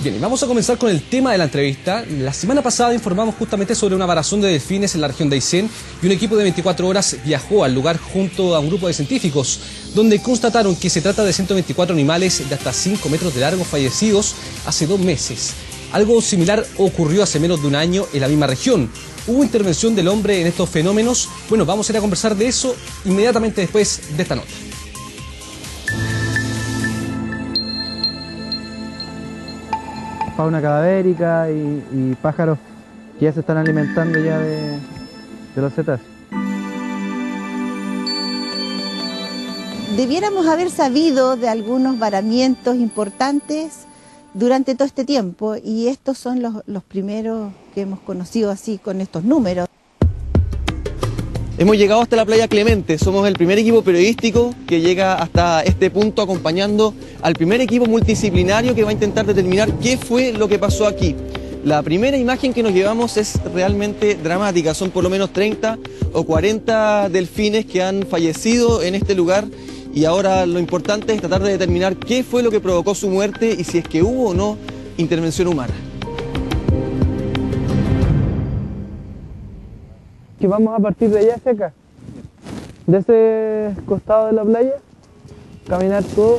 Bien, y vamos a comenzar con el tema de la entrevista. La semana pasada informamos justamente sobre una varazón de delfines en la región de Aysén y un equipo de 24 horas viajó al lugar junto a un grupo de científicos, donde constataron que se trata de 124 animales de hasta 5 metros de largo fallecidos hace 2 meses. Algo similar ocurrió hace menos de un año en la misma región. ¿Hubo intervención del hombre en estos fenómenos? Bueno, vamos a ir a conversar de eso inmediatamente después de esta nota. Fauna cadavérica y pájaros que ya se están alimentando ya de los cetáceos. Debiéramos haber sabido de algunos varamientos importantes durante todo este tiempo y estos son los primeros que hemos conocido así con estos números. Hemos llegado hasta la playa Clemente, somos el primer equipo periodístico que llega hasta este punto acompañando al primer equipo multidisciplinario que va a intentar determinar qué fue lo que pasó aquí. La primera imagen que nos llevamos es realmente dramática, son por lo menos 30 o 40 delfines que han fallecido en este lugar y ahora lo importante es tratar de determinar qué fue lo que provocó su muerte y si es que hubo o no intervención humana. Que vamos a partir de allá hacia acá, de ese costado de la playa, caminar todo.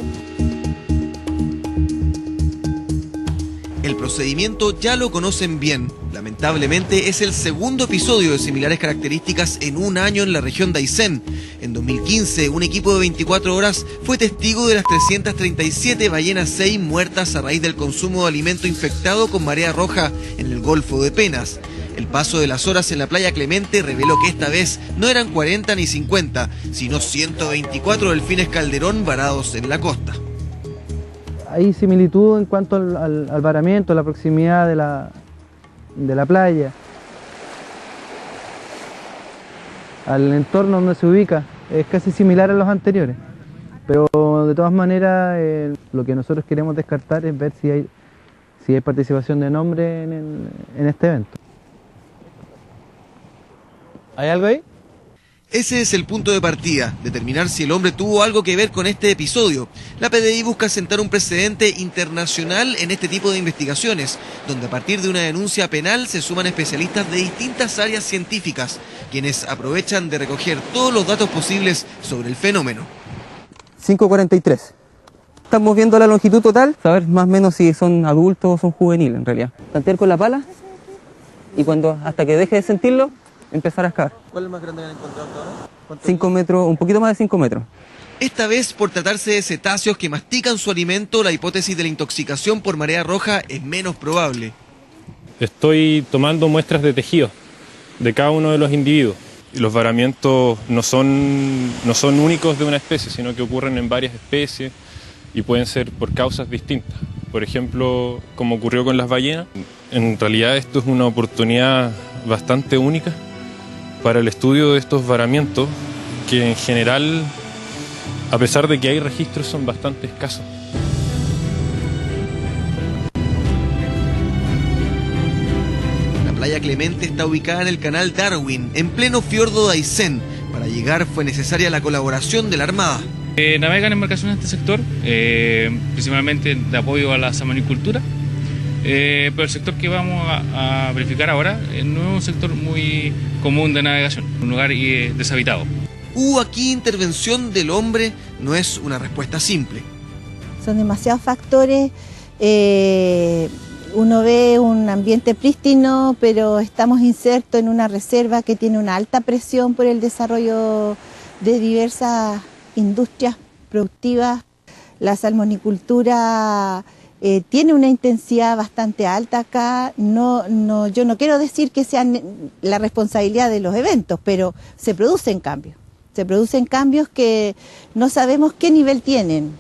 El procedimiento ya lo conocen bien. Lamentablemente es el segundo episodio de similares características en un año en la región de Aysén. En 2015, un equipo de 24 horas fue testigo de las 337 ballenas sei muertas a raíz del consumo de alimento infectado con marea roja en el Golfo de Penas. El paso de las horas en la playa Clemente reveló que esta vez no eran 40 ni 50, sino 124 delfines calderón varados en la costa. Hay similitud en cuanto al varamiento, la proximidad de la playa, al entorno donde se ubica, es casi similar a los anteriores. Pero de todas maneras, lo que nosotros queremos descartar es ver si hay participación de hombre en este evento. ¿Hay algo ahí? Ese es el punto de partida, determinar si el hombre tuvo algo que ver con este episodio. La PDI busca sentar un precedente internacional en este tipo de investigaciones, donde a partir de una denuncia penal se suman especialistas de distintas áreas científicas, quienes aprovechan de recoger todos los datos posibles sobre el fenómeno. 5:43. Estamos viendo la longitud total, saber más o menos si son adultos o son juveniles en realidad. Tantear con la pala y hasta que deje de sentirlo, empezar a excavar. ¿Cuál es el más grande que han encontrado hasta ahora? 5 metros, un poquito más de 5 metros. Esta vez, por tratarse de cetáceos que mastican su alimento, la hipótesis de la intoxicación por marea roja es menos probable. Estoy tomando muestras de tejido de cada uno de los individuos. Y los varamientos no son únicos de una especie, sino que ocurren en varias especies y pueden ser por causas distintas. Por ejemplo, como ocurrió con las ballenas, en realidad esto es una oportunidad bastante única para el estudio de estos varamientos, que en general, a pesar de que hay registros, son bastante escasos. La playa Clemente está ubicada en el canal Darwin, en pleno fiordo de Aysén. Para llegar fue necesaria la colaboración de la Armada. Navegan embarcaciones en este sector, principalmente de apoyo a la salmonicultura. Pero el sector que vamos a verificar ahora no es un sector muy común de navegación, un lugar deshabitado. ¿Hubo aquí intervención del hombre? No es una respuesta simple. Son demasiados factores, uno ve un ambiente prístino, pero estamos insertos en una reserva que tiene una alta presión por el desarrollo de diversas industrias productivas. La salmonicultura tiene una intensidad bastante alta acá. Yo no quiero decir que sea la responsabilidad de los eventos, pero se producen cambios. Se producen cambios que no sabemos qué nivel tienen.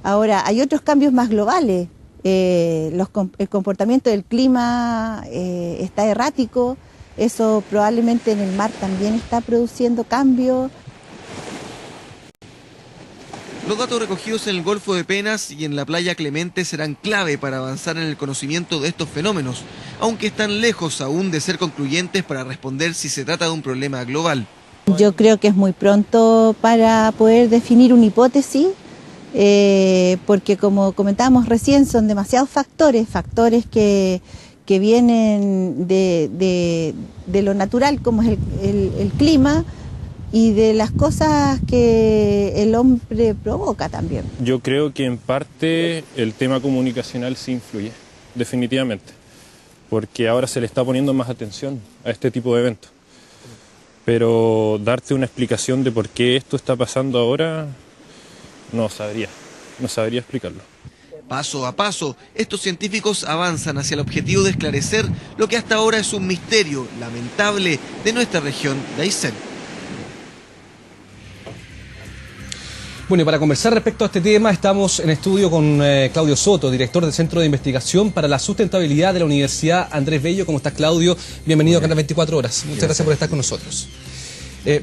Ahora, hay otros cambios más globales. El comportamiento del clima está errático. Eso probablemente en el mar también está produciendo cambios. Los datos recogidos en el Golfo de Penas y en la playa Clemente serán clave para avanzar en el conocimiento de estos fenómenos, aunque están lejos aún de ser concluyentes para responder si se trata de un problema global. Yo creo que es muy pronto para poder definir una hipótesis. porque como comentábamos recién, son demasiados factores que vienen de lo natural, como es el clima, y de las cosas que el hombre provoca también. Yo creo que en parte el tema comunicacional sí influye, definitivamente, porque ahora se le está poniendo más atención a este tipo de eventos. Pero darte una explicación de por qué esto está pasando ahora, no sabría explicarlo. Paso a paso, estos científicos avanzan hacia el objetivo de esclarecer lo que hasta ahora es un misterio lamentable de nuestra región de Aysén. Bueno, y para conversar respecto a este tema, estamos en estudio con Claudio Soto, director del Centro de Investigación para la Sustentabilidad de la Universidad Andrés Bello. ¿Cómo estás, Claudio? Bienvenido a Canal 24 Horas. Muchas gracias por estar con nosotros.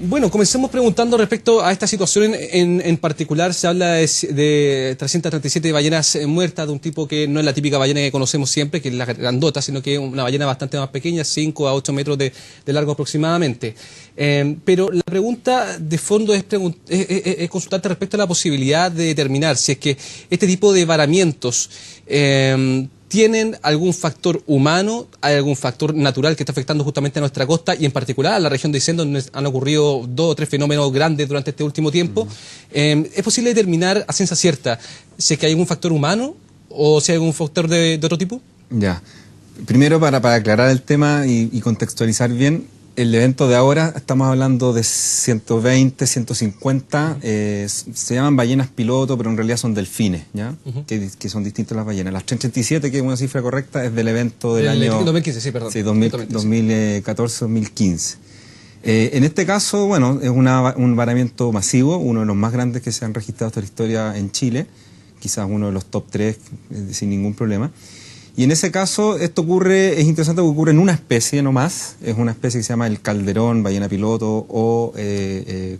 Bueno, comencemos preguntando respecto a esta situación en particular. Se habla de 337 ballenas muertas, de un tipo que no es la típica ballena que conocemos siempre, que es la grandota, sino que es una ballena bastante más pequeña, 5 a 8 metros de largo aproximadamente. Pero la pregunta de fondo es consultarte respecto a la posibilidad de determinar si es que este tipo de varamientos ¿tienen algún factor humano, hay algún factor natural que está afectando justamente a nuestra costa y en particular a la región de Aysén, donde han ocurrido 2 o 3 fenómenos grandes durante este último tiempo? ¿Es posible determinar a ciencia cierta si es que hay algún factor humano o si hay algún factor de otro tipo? Ya. Primero, para aclarar el tema y contextualizar bien, el evento de ahora, estamos hablando de 120, 150, se llaman ballenas piloto, pero en realidad son delfines, ¿ya? Que son distintas las ballenas. Las 337, que es una cifra correcta, es del evento del año 2015, sí, perdón. Sí, 2014-2015. En este caso, bueno, es un varamiento masivo, uno de los más grandes que se han registrado hasta la historia en Chile, quizás uno de los top 3 sin ningún problema. Y en ese caso, esto ocurre, es interesante porque ocurre en una especie nomás, es una especie que se llama el calderón, ballena piloto, o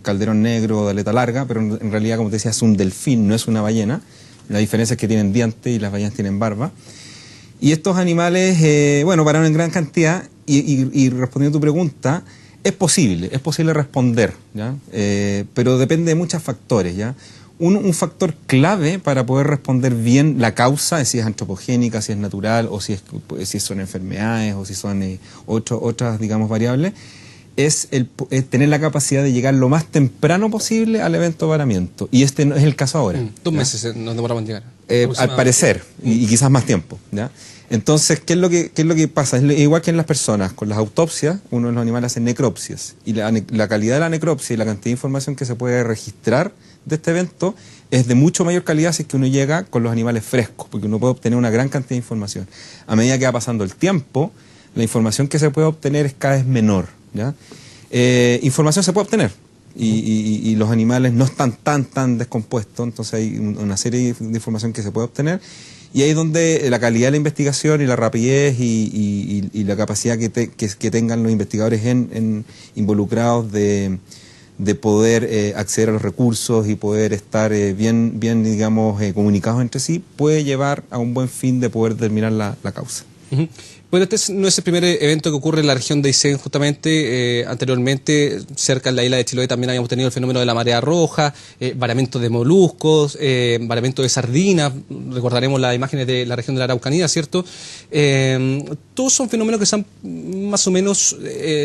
calderón negro de aleta larga, pero en realidad, como te decía, es un delfín, no es una ballena. La diferencia es que tienen dientes y las ballenas tienen barba. Y estos animales, bueno, pararon en gran cantidad, y respondiendo a tu pregunta, es posible responder, ¿ya? Pero depende de muchos factores, ¿ya? Un factor clave para poder responder bien la causa, si es antropogénica, si es natural, o si son enfermedades, o si son otras, digamos, variables, es tener la capacidad de llegar lo más temprano posible al evento de varamiento. Y este no es el caso ahora. 2 meses nos demoramos en llegar. Al parecer, y quizás más tiempo, ¿ya? Entonces, ¿qué es lo que pasa? Es igual que en las personas, con las autopsias, uno de los animales hace necropsias. Y la calidad de la necropsia y la cantidad de información que se puede registrar de este evento es de mucho mayor calidad si es que uno llega con los animales frescos, porque uno puede obtener una gran cantidad de información. A medida que va pasando el tiempo, la información que se puede obtener es cada vez menor, ¿ya? Información se puede obtener y los animales no están tan descompuestos, entonces hay una serie de información que se puede obtener. Y ahí es donde la calidad de la investigación y la rapidez y la capacidad que tengan los investigadores involucrados de poder acceder a los recursos y poder estar bien digamos, comunicados entre sí, puede llevar a un buen fin de poder determinar la causa. Bueno, este no es el primer evento que ocurre en la región de Aysén, justamente. Anteriormente, cerca de la isla de Chiloé, también habíamos tenido el fenómeno de la marea roja, varamientos de moluscos, varamientos de sardinas, recordaremos las imágenes de la región de la Araucanía, ¿cierto? Todos son fenómenos que se han más o menos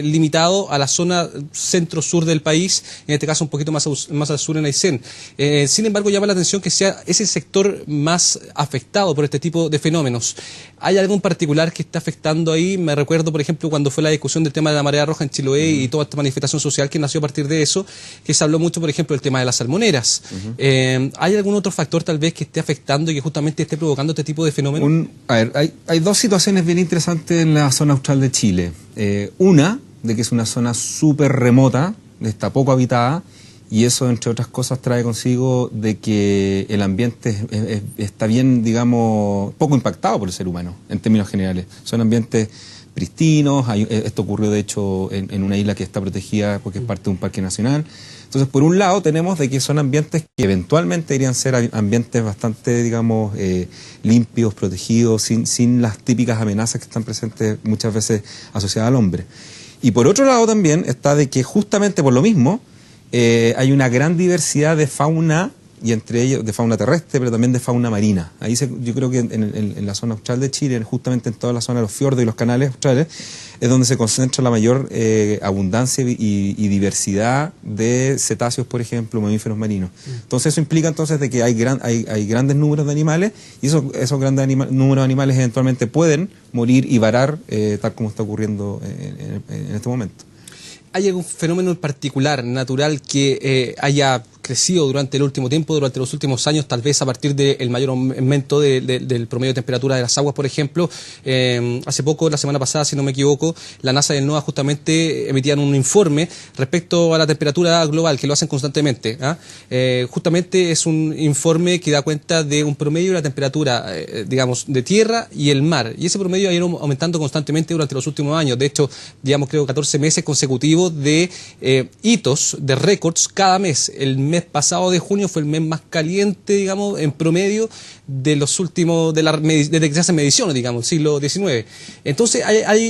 limitado a la zona centro-sur del país, en este caso un poquito más al sur en Aysén. Sin embargo, llama la atención que sea ese sector más afectado por este tipo de fenómenos. ¿Hay algún particular que está afectando ahí? Me recuerdo, por ejemplo, cuando fue la discusión del tema de la marea roja en Chiloé y toda esta manifestación social que nació a partir de eso, que se habló mucho, por ejemplo, del tema de las salmoneras. ¿Hay algún otro factor tal vez que esté afectando y que justamente esté provocando este tipo de fenómenos? Hay 2 situaciones bien interesantes en la zona austral de Chile. Una, de que es una zona súper remota, está poco habitada, y eso, entre otras cosas, trae consigo de que el ambiente está bien, digamos, poco impactado por el ser humano, en términos generales. Son ambientes pristinos, esto ocurrió, de hecho, en una isla que está protegida porque es parte de un parque nacional. Entonces, por un lado, tenemos de que son ambientes que eventualmente deberían ser ambientes bastante, digamos, limpios, protegidos, sin las típicas amenazas que están presentes muchas veces asociadas al hombre. Y por otro lado también está de que justamente por lo mismo, hay una gran diversidad de fauna y entre ellos de fauna terrestre, pero también de fauna marina. Yo creo que en la zona austral de Chile, justamente en toda la zona de los fiordos y los canales australes, es donde se concentra la mayor abundancia y diversidad de cetáceos, por ejemplo, mamíferos marinos. Entonces eso implica entonces de que hay grandes números de animales, y esos grandes números de animales eventualmente pueden morir y varar, tal como está ocurriendo en este momento. ¿Hay algún fenómeno en particular, natural, que haya crecido durante el último tiempo, durante los últimos años, tal vez a partir del mayor aumento del promedio de temperatura de las aguas, por ejemplo? Hace poco, la semana pasada, si no me equivoco, la NASA y el NOAA justamente emitían un informe respecto a la temperatura global, que lo hacen constantemente. Justamente es un informe que da cuenta de un promedio de la temperatura, digamos, de tierra y el mar. Y ese promedio ha ido aumentando constantemente durante los últimos años. De hecho, digamos, creo 14 meses consecutivos de hitos, de récords cada mes. El mes pasado de junio fue el mes más caliente, digamos, en promedio de los últimos, desde que se hacen mediciones, digamos, siglo XIX. Entonces,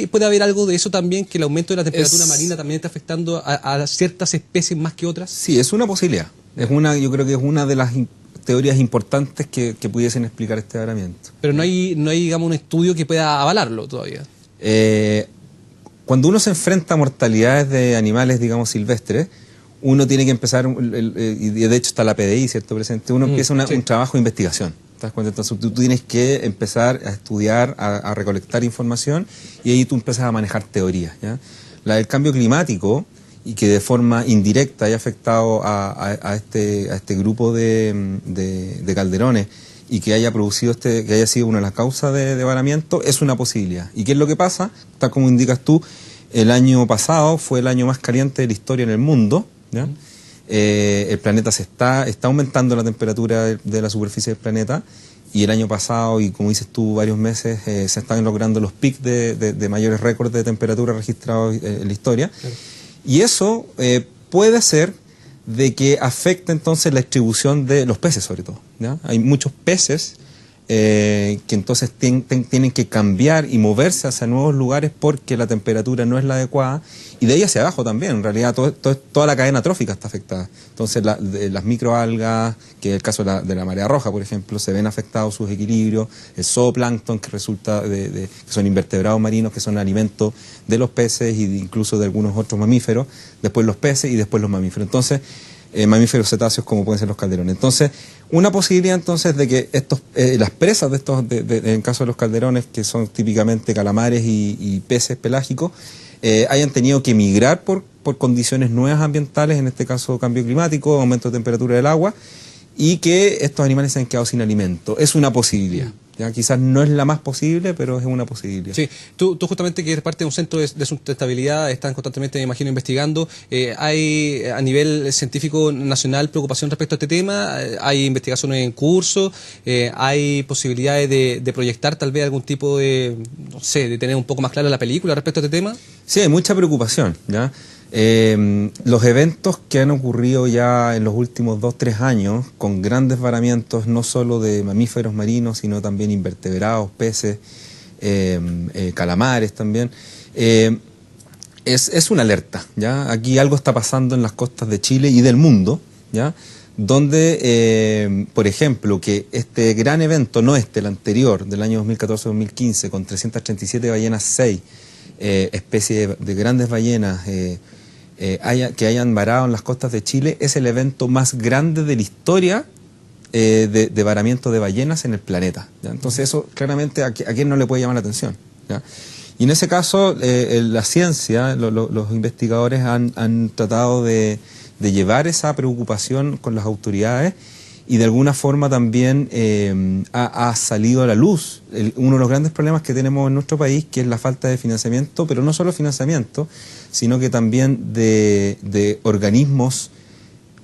puede haber algo de eso también, que el aumento de la temperatura marina también está afectando a ciertas especies más que otras. Sí, es una posibilidad. Yo creo que es una de las teorías importantes que pudiesen explicar este varamiento. Pero no hay, digamos, un estudio que pueda avalarlo todavía. Cuando uno se enfrenta a mortalidades de animales, digamos, silvestres, uno tiene que empezar, y de hecho está la PDI, ¿cierto, presente? Uno empieza un trabajo de investigación. ¿Te das cuenta? Entonces tú tienes que empezar a estudiar, a recolectar información, y ahí tú empiezas a manejar teorías, ¿ya? La del cambio climático, y que de forma indirecta haya afectado a este grupo de calderones, y que haya producido que haya sido una de las causas de varamiento, es una posibilidad. ¿Y qué es lo que pasa? Tal como indicas tú, el año pasado fue el año más caliente de la historia en el mundo, ¿ya? El planeta está aumentando la temperatura de la superficie del planeta, y el año pasado, y como dices tú, varios meses, se están logrando los picos de mayores récords de temperatura registrados en la historia. Claro. Y eso puede ser de que afecta entonces la distribución de los peces, sobre todo, ¿ya? Hay muchos peces que entonces tienen que cambiar y moverse hacia nuevos lugares porque la temperatura no es la adecuada, y de ahí hacia abajo también. En realidad toda la cadena trófica está afectada. Entonces las microalgas, que es el caso de la marea roja, por ejemplo, se ven afectados sus equilibrios, el zooplancton, que resulta que son invertebrados marinos, que son alimento de los peces e incluso de algunos otros mamíferos, después los peces y después los mamíferos. Entonces, mamíferos cetáceos como pueden ser los calderones. Entonces, una posibilidad entonces de que las presas en el caso de los calderones, que son típicamente calamares y peces pelágicos, hayan tenido que migrar por condiciones nuevas ambientales, en este caso cambio climático, aumento de temperatura del agua, y que estos animales se han quedado sin alimento. Es una posibilidad. Ya, quizás no es la más posible, pero es una posibilidad. Sí, tú justamente, que eres parte de un centro de sustentabilidad, están constantemente, me imagino, investigando. ¿Hay a nivel científico nacional preocupación respecto a este tema? ¿Hay investigaciones en curso? ¿Hay posibilidades de proyectar tal vez algún tipo de, no sé, de tener un poco más clara la película respecto a este tema? Sí, hay mucha preocupación, ¿ya? Los eventos que han ocurrido ya en los últimos 2-3 años, con grandes varamientos no solo de mamíferos marinos, sino también invertebrados, peces, calamares también, es una alerta, ¿ya? Aquí algo está pasando en las costas de Chile y del mundo, ¿ya? Donde, por ejemplo, que este gran evento, el anterior, del año 2014-2015, con 337 ballenas 6, especies de grandes ballenas, que hayan varado en las costas de Chile, es el evento más grande de la historia de varamiento de ballenas en el planeta, ¿ya? Entonces eso claramente a quién no le puede llamar la atención, ¿ya? Y en ese caso la ciencia, los investigadores han tratado de llevar esa preocupación con las autoridades, y de alguna forma también ha salido a la luz uno de los grandes problemas que tenemos en nuestro país, que es la falta de financiamiento, pero no solo financiamiento, sino que también de organismos,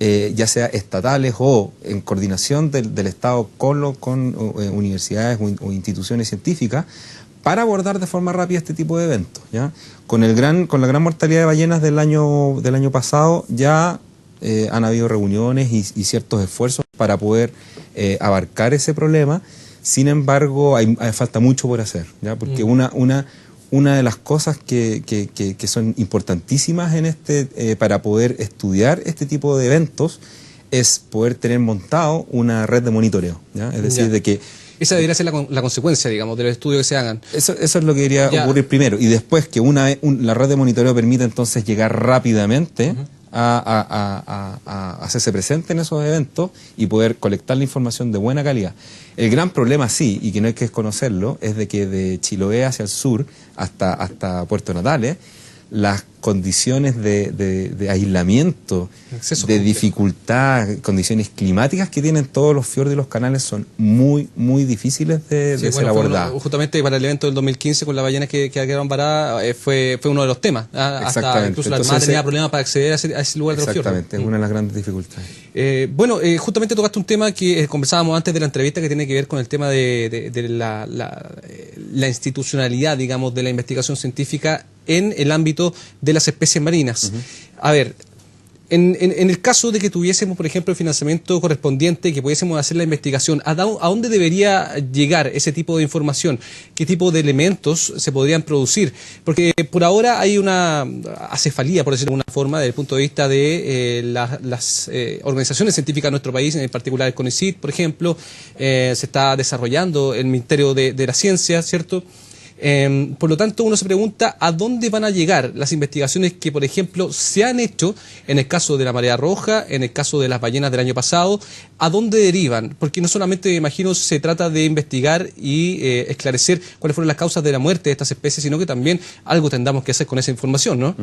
ya sea estatales o en coordinación del Estado con universidades o instituciones científicas, para abordar de forma rápida este tipo de eventos, ¿ya? Con la gran mortalidad de ballenas del año pasado, ya han habido reuniones y ciertos esfuerzos para poder abarcar ese problema. Sin embargo, hay falta mucho por hacer, ¿ya? Porque una de las cosas que son importantísimas en para poder estudiar este tipo de eventos es poder tener montado una red de monitoreo, ¿ya? Es decir, de que esa debería ser la consecuencia, digamos, de los estudios que se hagan. Eso es lo que debería ocurrir primero. Y después que la red de monitoreo permite entonces llegar rápidamente a hacerse presente en esos eventos y poder colectar la información de buena calidad. El gran problema, sí, y que no hay que desconocerlo, es de que de Chiloé hacia el sur, hasta Puerto Natales, las condiciones de aislamiento, de dificultad, condiciones climáticas que tienen todos los fiordos y los canales son muy, muy difíciles de ser abordadas. Justamente para el evento del 2015 con las ballenas que quedaron varadas fue uno de los temas. Hasta incluso la Armada tenía problemas para acceder a ese lugar de los fiordos. Exactamente, es una de las grandes dificultades. Justamente tocaste un tema que conversábamos antes de la entrevista que tiene que ver con el tema de la institucionalidad, digamos, de la investigación científica en el ámbito de las especies marinas. A ver, en el caso de que tuviésemos, por ejemplo, el financiamiento correspondiente y que pudiésemos hacer la investigación, ¿a dónde debería llegar ese tipo de información? ¿Qué tipo de elementos se podrían producir? Porque por ahora hay una acefalía, por decirlo de alguna forma, desde el punto de vista de las organizaciones científicas de nuestro país, en particular el CONICYT, por ejemplo. Se está desarrollando el Ministerio de la Ciencia, ¿cierto? Por lo tanto, uno se pregunta a dónde van a llegar las investigaciones que, por ejemplo, se han hecho en el caso de la marea roja, en el caso de las ballenas del año pasado, ¿a dónde derivan? Porque no solamente, me imagino, se trata de investigar y esclarecer cuáles fueron las causas de la muerte de estas especies, sino que también algo tendremos que hacer con esa información, ¿no?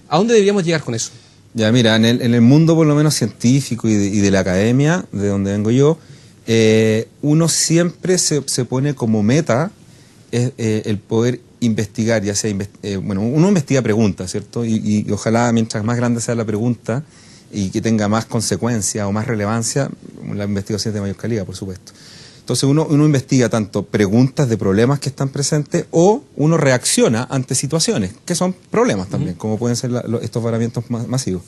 ¿A dónde deberíamos llegar con eso? Ya, mira, en el mundo por lo menos científico y de la academia, de donde vengo yo, uno siempre se pone como meta el poder investigar, ya sea, uno investiga preguntas, ¿cierto? Y ojalá mientras más grande sea la pregunta y que tenga más consecuencia o más relevancia, la investigación es de mayor calidad, por supuesto. Entonces uno investiga tanto preguntas de problemas que están presentes o uno reacciona ante situaciones que son problemas también, como pueden ser estos varamientos masivos.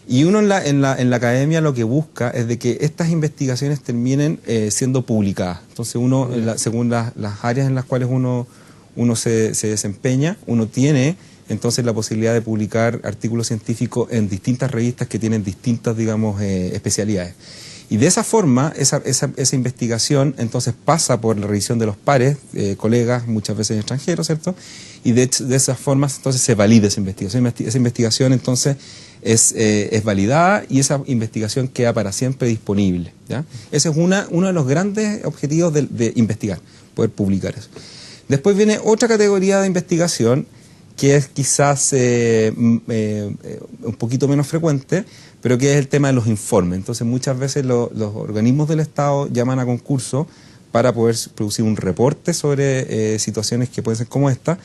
Y uno en la academia lo que busca es de que estas investigaciones terminen siendo publicadas. Entonces uno, según las áreas en las cuales uno se desempeña, uno tiene entonces la posibilidad de publicar artículos científicos en distintas revistas que tienen distintas, digamos, especialidades. Y de esa forma, esa investigación entonces pasa por la revisión de los pares, colegas, muchas veces extranjeros, ¿cierto? Y de esas formas entonces se valida esa investigación. Esa investigación entonces es validada y esa investigación queda para siempre disponible, ¿ya? Ese es uno de los grandes objetivos de investigar, poder publicar eso. Después viene otra categoría de investigación que es quizás un poquito menos frecuente, pero que es el tema de los informes. Entonces muchas veces los organismos del Estado llaman a concurso para poder producir un reporte sobre situaciones que pueden ser como esta.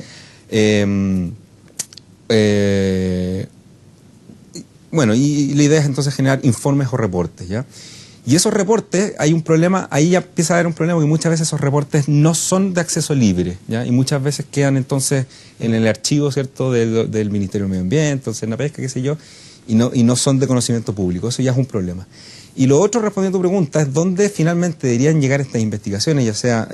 Y la idea es entonces generar informes o reportes, ¿ya? Y esos reportes, hay un problema, ahí ya empieza a haber un problema porque muchas veces esos reportes no son de acceso libre, ¿ya? Y muchas veces quedan entonces en el archivo, ¿cierto?, del Ministerio del Medio Ambiente, entonces en la pesca, qué sé yo, y no son de conocimiento público. Eso ya es un problema. Y lo otro, respondiendo a tu pregunta, es dónde finalmente deberían llegar estas investigaciones, ya sea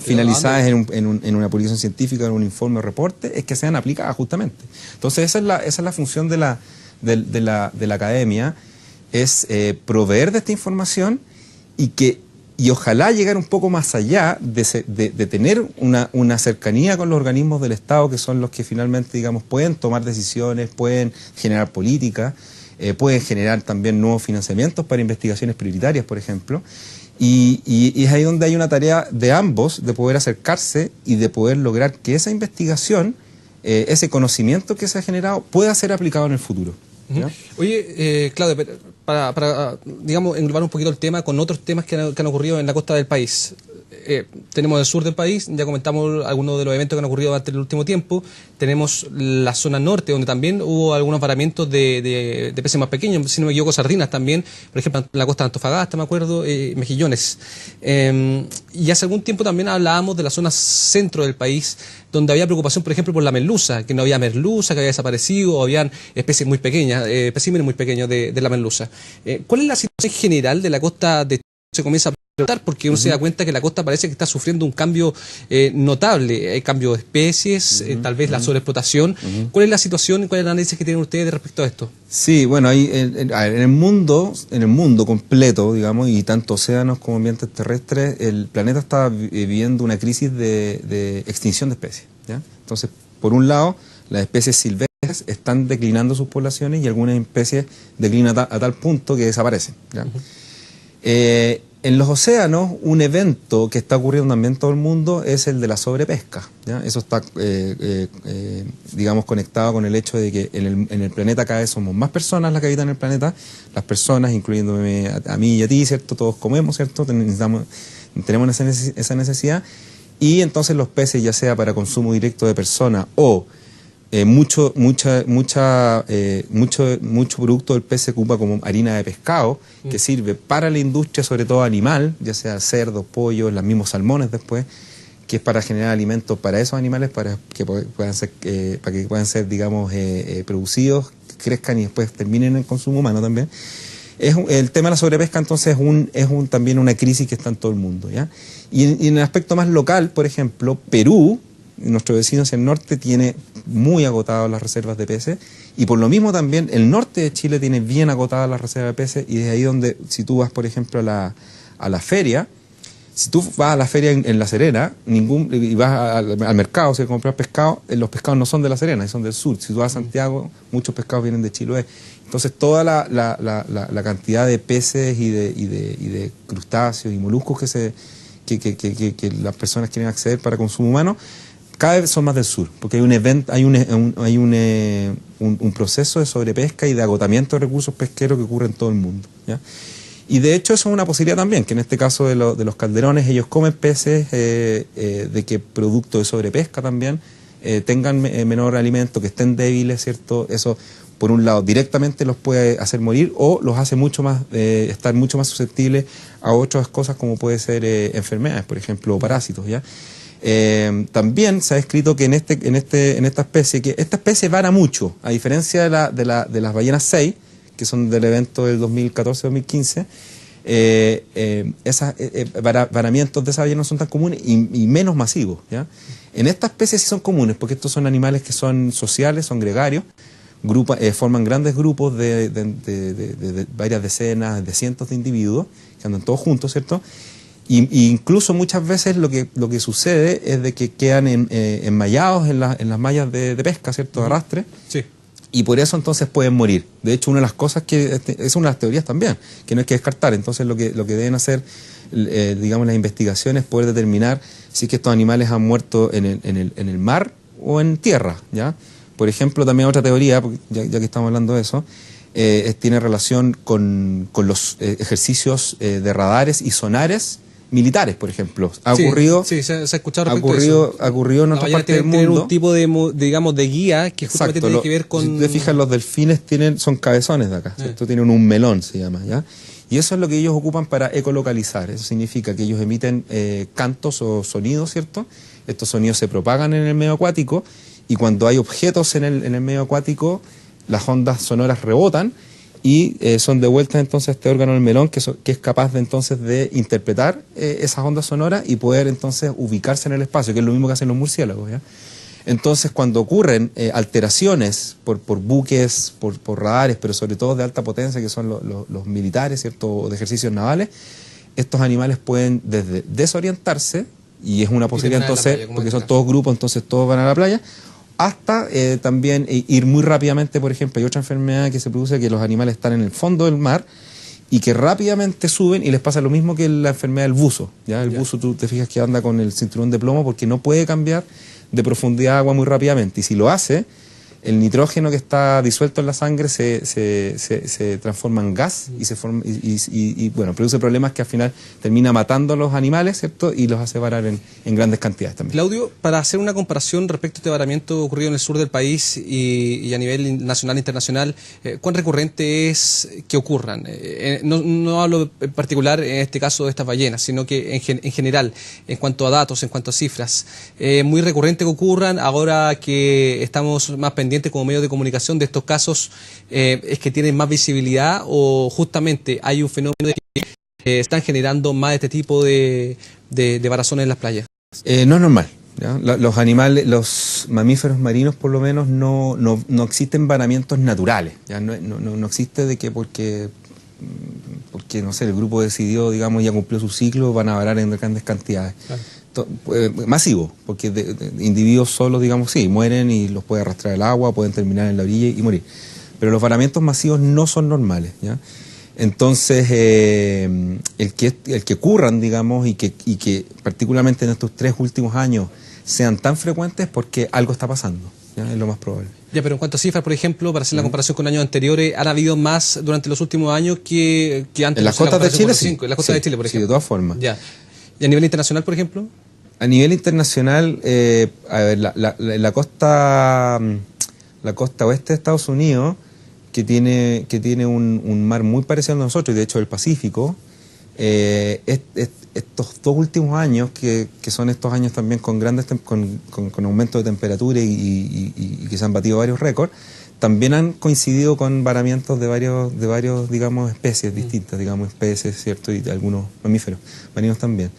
finalizadas en una publicación científica, en un informe o reporte, es que sean aplicadas justamente. Entonces esa es la función de la academia, es proveer de esta información y ojalá llegar un poco más allá de tener una cercanía con los organismos del Estado, que son los que finalmente, digamos, pueden tomar decisiones, pueden generar políticas, pueden generar también nuevos financiamientos para investigaciones prioritarias, por ejemplo, y es ahí donde hay una tarea de ambos de poder acercarse y de poder lograr que esa investigación, ese conocimiento que se ha generado, pueda ser aplicado en el futuro. ¿Ya? Oye, Claudio, para digamos, englobar un poquito el tema con otros temas que han ocurrido en la costa del país. Tenemos el sur del país, ya comentamos algunos de los eventos que han ocurrido durante el último tiempo. Tenemos la zona norte, donde también hubo algunos varamientos de peces más pequeños, si no me equivoco, sardinas también, por ejemplo, en la costa de Antofagasta, me acuerdo, mejillones. Y hace algún tiempo también hablábamos de la zona centro del país, donde había preocupación, por ejemplo, por la merluza, que no había merluza, que había desaparecido, o habían especies muy pequeñas, especímenes muy pequeños de la merluza. ¿Cuál es la situación general de la costa de Chile? Se comienza a porque uno se da cuenta que la costa parece que está sufriendo un cambio notable. Hay cambio de especies, tal vez la sobreexplotación. ¿Cuál es la situación y cuál es el análisis que tienen ustedes respecto a esto? Sí, bueno, hay, a ver, en el mundo completo, digamos, y tanto océanos como ambientes terrestres, el planeta está viviendo una crisis de extinción de especies, ¿ya? Entonces, por un lado, las especies silvestres están declinando sus poblaciones y algunas especies declinan a tal punto que desaparecen, ¿ya? En los océanos, un evento que está ocurriendo también en todo el mundo es el de la sobrepesca, ¿ya? Eso está, digamos, conectado con el hecho de que en el planeta cada vez somos más personas las que habitan el planeta. Las personas, incluyéndome a mí y a ti, ¿cierto? Todos comemos, ¿cierto? Tenemos esa necesidad. Y entonces los peces, ya sea para consumo directo de personas o mucho producto del pez se ocupa como harina de pescado, que sirve para la industria, sobre todo animal, ya sea cerdo, pollo, los mismos salmones después, que es para generar alimentos para esos animales, para que puedan ser, digamos, producidos, crezcan y después terminen en el consumo humano también. El tema de la sobrepesca, entonces, es también una crisis que está en todo el mundo, ¿ya? Y en el aspecto más local, por ejemplo, Perú, nuestro vecino hacia el norte, tiene muy agotadas las reservas de peces, y por lo mismo también el norte de Chile tiene bien agotadas las reservas de peces, y desde ahí donde, si tú vas, por ejemplo, a la feria, si tú vas a la feria en La Serena, y vas al mercado, si compras pescado, los pescados no son de La Serena, son del sur. Si tú vas a Santiago, muchos pescados vienen de Chiloé. Entonces toda la cantidad de peces y de crustáceos y moluscos que las personas quieren acceder para consumo humano, cada vez son más del sur, porque hay un proceso de sobrepesca y de agotamiento de recursos pesqueros que ocurre en todo el mundo, ¿ya? Y de hecho eso es una posibilidad también, que en este caso de los calderones ellos comen peces, de que producto de sobrepesca también tengan menor alimento, que estén débiles, ¿cierto? Eso, por un lado, directamente los puede hacer morir o los hace mucho más estar mucho más susceptibles a otras cosas como puede ser enfermedades, por ejemplo, o parásitos, ¿ya? También se ha escrito que en esta especie, que esta especie vara mucho, a diferencia de las ballenas 6, que son del evento del 2014-2015, esos varamientos de esa ballena no son tan comunes y menos masivos, ¿ya? En esta especie sí son comunes, porque estos son animales que son sociales, son gregarios, forman grandes grupos de varias decenas, de cientos de individuos, que andan todos juntos, ¿cierto? Y incluso muchas veces lo que sucede es de que quedan enmallados en las mallas de pesca, ¿cierto? De arrastre. Sí. Y por eso entonces pueden morir. De hecho, una de las cosas es una de las teorías también, que no hay que descartar. Entonces lo que deben hacer, digamos, las investigaciones es poder determinar si es que estos animales han muerto en el mar o en tierra, ¿ya? Por ejemplo, también otra teoría, ya que estamos hablando de eso, tiene relación con los ejercicios de radares y sonares militares, por ejemplo. Ha ocurrido ha escuchado ha ocurrido en otras partes del mundo. Un tipo de guía que justamente tiene que ver con... Si te fijas, los delfines son cabezones de acá, ¿cierto? Tienen un melón, se llama, ¿ya? Y eso es lo que ellos ocupan para ecolocalizar. Eso significa que ellos emiten cantos o sonidos, ¿cierto? Estos sonidos se propagan en el medio acuático y cuando hay objetos en el medio acuático, las ondas sonoras rebotan y son devueltas entonces a este órgano del melón que es capaz de entonces de interpretar esas ondas sonoras y poder entonces ubicarse en el espacio, que es lo mismo que hacen los murciélagos, ¿ya? Entonces cuando ocurren alteraciones por buques, por radares, pero sobre todo de alta potencia, que son los militares, ¿cierto? O de ejercicios navales, estos animales pueden desde desorientarse, y es una posibilidad entonces, playa, porque son todos grupos, entonces todos van a la playa, hasta también ir muy rápidamente. Por ejemplo, hay otra enfermedad que se produce, que los animales están en el fondo del mar y que rápidamente suben y les pasa lo mismo que la enfermedad del buzo, ¿ya? El buzo, tú te fijas que anda con el cinturón de plomo porque no puede cambiar de profundidad de agua muy rápidamente, y si lo hace, el nitrógeno que está disuelto en la sangre se transforma en gas y bueno, produce problemas que al final termina matando a los animales, ¿cierto? Y los hace varar en grandes cantidades también. Claudio, para hacer una comparación respecto a este varamiento ocurrido en el sur del país y a nivel nacional e internacional, ¿cuán recurrente es que ocurran? No hablo en particular en este caso de estas ballenas, sino que en general, en cuanto a datos, en cuanto a cifras, muy recurrente que ocurran. Ahora que estamos más pendientes como medios de comunicación de estos casos, ¿es que tienen más visibilidad o justamente hay un fenómeno de que están generando más de este tipo de varazones en las playas. No es normal. ¿Ya? Los animales, los mamíferos marinos por lo menos no existen varamientos naturales. ¿Ya? No existe de que porque no sé, el grupo decidió, digamos, ya cumplió su ciclo, van a varar en grandes cantidades. Claro. Masivo, porque individuos solos, digamos, sí, mueren y los puede arrastrar el agua, pueden terminar en la orilla y morir. Pero los varamientos masivos no son normales, ¿ya? Entonces, el que ocurran, digamos, y que particularmente en estos 3 últimos años sean tan frecuentes porque algo está pasando, ¿ya? Es lo más probable. Ya, pero en cuanto a cifras, por ejemplo, para hacer la comparación con años anteriores, ¿han habido más durante los últimos años que antes? En las costas de Chile, sí. En las costas de Chile, por ejemplo. Sí, de todas formas. Ya. ¿Y a nivel internacional, por ejemplo? A nivel internacional, a ver, la costa oeste de Estados Unidos, que tiene un mar muy parecido a nosotros, y de hecho el Pacífico, estos 2 últimos años, que son estos años también con grandes con aumento de temperatura y que se han batido varios récords, también han coincidido con varamientos de varios digamos, especies distintas, digamos, especies, ¿cierto? Y de algunos mamíferos marinos también.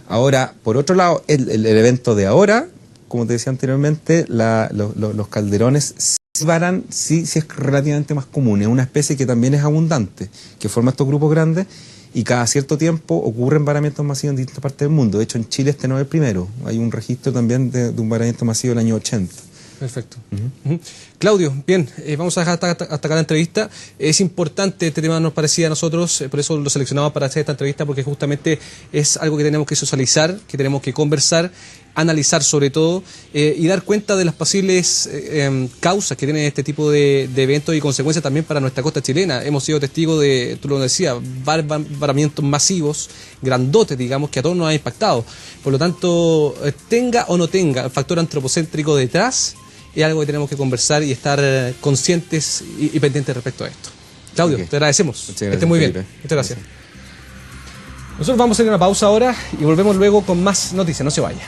Ahora, por otro lado, el evento de ahora, como te decía anteriormente, los calderones varan, sí es relativamente más común. Es una especie que también es abundante, que forma estos grupos grandes, y cada cierto tiempo ocurren varamientos masivos en distintas partes del mundo. De hecho, en Chile este no es el primero. Hay un registro también de un varamiento masivo del año 80. Perfecto. Claudio, bien, vamos a dejar hasta acá la entrevista. Es importante, este tema nos parecía a nosotros, por eso lo seleccionamos para hacer esta entrevista, porque justamente es algo que tenemos que socializar, que tenemos que conversar, analizar sobre todo, y dar cuenta de las posibles causas que tienen este tipo de eventos y consecuencias también para nuestra costa chilena. Hemos sido testigos de, tú lo decías, varamientos masivos, grandotes, digamos, que a todos nos ha impactado. Por lo tanto, tenga o no tenga el factor antropocéntrico detrás, es algo que tenemos que conversar y estar conscientes y pendientes respecto a esto. Claudio, te agradecemos. Muchas gracias, esté muy bien. Felipe. Muchas gracias. Nosotros vamos a hacer una pausa ahora y volvemos luego con más noticias. No se vaya.